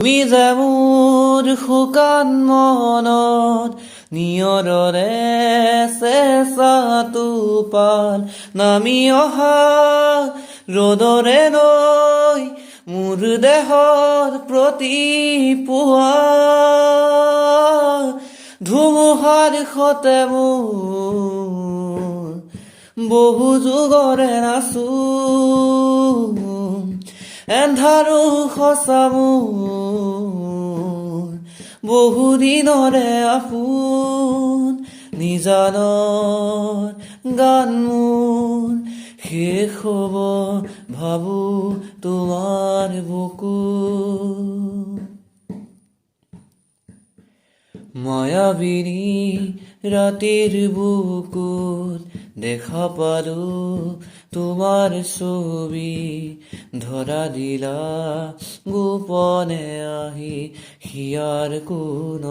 তুমি যে মোৰ শুকান মনত নিয়ৰৰে চেঁচা টোপাল নামি অহা ৰ'দৰে নৈ মোৰ দেহত প্ৰতি পুৱা ধুমুহাৰ সতে মোৰ বহু যুগৰে নাচো এন্ধাৰো সঁচা মোৰ বহু দিনৰে আপোন নিজানৰ গান মোৰ শেষ হ'ব ভাবো তোমাৰ বুকুত মায়াবিনী ৰাতিৰ বুকুত দেখা পালো তোমাৰ ছবি ধৰা দিলা গোপনে আহি হিয়াৰ কোন